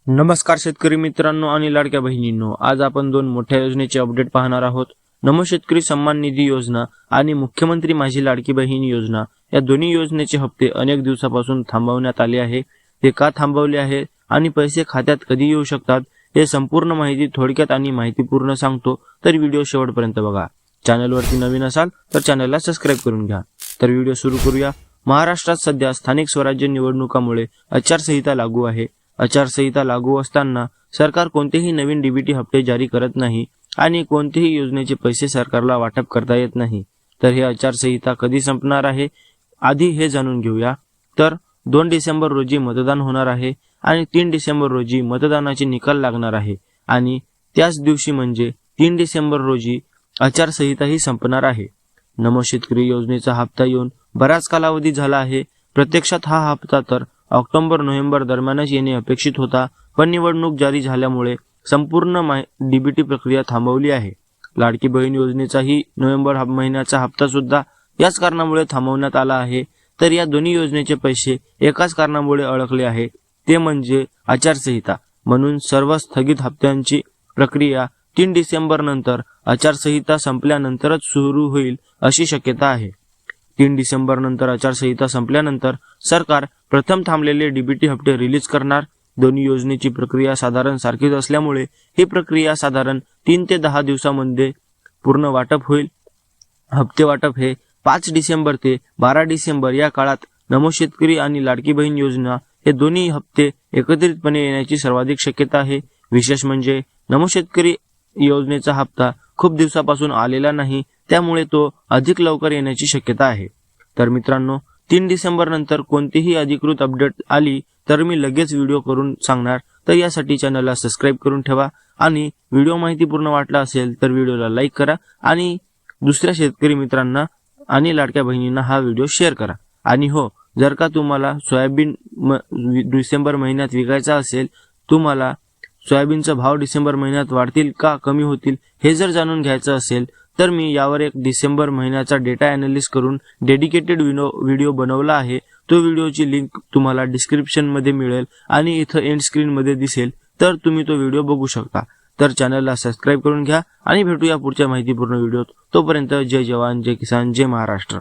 नमस्कार शेतकरी मित्रांनो आणि लाडक्या बहिणींनो, आज आपण दोन मोठ्या योजनेचे अपडेट पाहणार आहोत. नमो शेतकरी सन्मान निधी योजना आणि मुख्यमंत्री माझी लाडकी बहीण योजना या दोन्ही योजनेचे हप्ते अनेक दिवसापासून थांबवण्यात आले आहे. ते का थांबवले आहे आणि पैसे खात्यात कधी येऊ शकतात हे संपूर्ण माहिती थोडक्यात आणि माहितीपूर्ण सांगतो, तर व्हिडिओ शेवटपर्यंत बघा. चॅनलवरती नवीन असाल तर चॅनलला सबस्क्राईब करून घ्या. तर व्हिडिओ सुरू करूया. महाराष्ट्रात सध्या स्थानिक स्वराज्य निवडणुकामुळे आचारसंहिता लागू आहे. आचारसंहिता लागू असताना सरकार कोणतेही नवीन डीबीटी हप्ते जारी करत नाही आणि कोणतेही योजनेचे पैसे सरकारला वाटप करता येत नाही. तर ही आचारसंहिता कधी संपणार आहे आधी हे जाणून घेऊया. तर 2 डिसेंबर रोजी मतदान होणार आहे आणि 3 डिसेंबर रोजी मतदानाचे निकाल लागणार आहे आणि त्याच दिवशी म्हणजे 3 डिसेंबर रोजी आचारसंहिताही संपणार आहे. नमो शेतकरी योजनेचा हप्ता येऊन बराच कालावधी झाला आहे. प्रत्यक्षात हा हप्ता तर ऑक्टोबर-नोव्हेंबर दरम्यानच येणे अपेक्षित होता, पण निवडणूक जारी झाल्यामुळे संपूर्ण डीबीटी प्रक्रिया थांबवली आहे. लाडकी बहीण योजनेचाही नोव्हेंबर महिन्याचा हप्ता सुद्धा याच कारणामुळे थांबवण्यात आला आहे. तर या दोन्ही योजनेचे पैसे एकाच कारणामुळे अडकले आहे, ते म्हणजे आचारसंहिता. म्हणून सर्व स्थगित हप्त्यांची प्रक्रिया 3 डिसेंबर नंतर आचारसंहिता संपल्यानंतरच सुरू होईल अशी शक्यता आहे. 3 डिसेंबर नंतर आचारसंहिता संपल्यानंतर सरकार प्रथम थांबलेले डीबीटी हप्ते रिलीज करणार. दोन्ही योजनेची प्रक्रिया साधारण सारखीच असल्यामुळे ही प्रक्रिया साधारण 3 ते 10 दिवसांमध्ये पूर्ण वाटप होईल. हप्ते वाटप हे 5 डिसेंबर ते 12 डिसेंबर या काळात नमो शेतकरी आणि लाडकी बहीण योजना हे दोन्ही हप्ते एकत्रितपणे येण्याची सर्वाधिक शक्यता आहे. विशेष म्हणजे नमो शेतकरी योजनेचा हप्ता खूप दिवसापासून आलेला नाही, त्यामुळे तो अधिक लवकर येण्याची शक्यता आहे. तर मित्रांनो, 3 डिसेंबर नंतर कोणतीही अधिकृत अपडेट आली तर मी लगेच व्हिडिओ करून सांगणार. तर यासाठी चॅनलला सबस्क्राईब करून ठेवा आणि व्हिडिओ माहितीपूर्ण वाटला असेल तर व्हिडिओला लाईक करा आणि दुसऱ्या शेतकरी मित्रांना आणि लाडक्या बहिणींना हा व्हिडिओ शेअर करा. आणि हो, जर का तुम्हाला सोयाबीन डिसेंबर महिन्यात विकायचा असेल, तुम्हाला सोयाबीनचा भाव डिसेंबर महिन्यात वाढतील का कमी होतील हे जर जाणून घ्यायचं असेल तर मी यावर एक डिसेंबर महिन्याचा डेटा ॲनालिसिस करून डेडिकेटेड व्हिडिओ बनवला आहे. तो व्हिडिओची लिंक तुम्हाला डिस्क्रिप्शनमध्ये मिळेल आणि इथं एंड स्क्रीनमध्ये दिसेल, तर तुम्ही तो व्हिडिओ बघू शकता. तर चॅनलला सबस्क्राईब करून घ्या आणि भेटूया पुढच्या माहितीपूर्ण व्हिडिओत. तोपर्यंत जय जवान, जय किसान, जय महाराष्ट्र.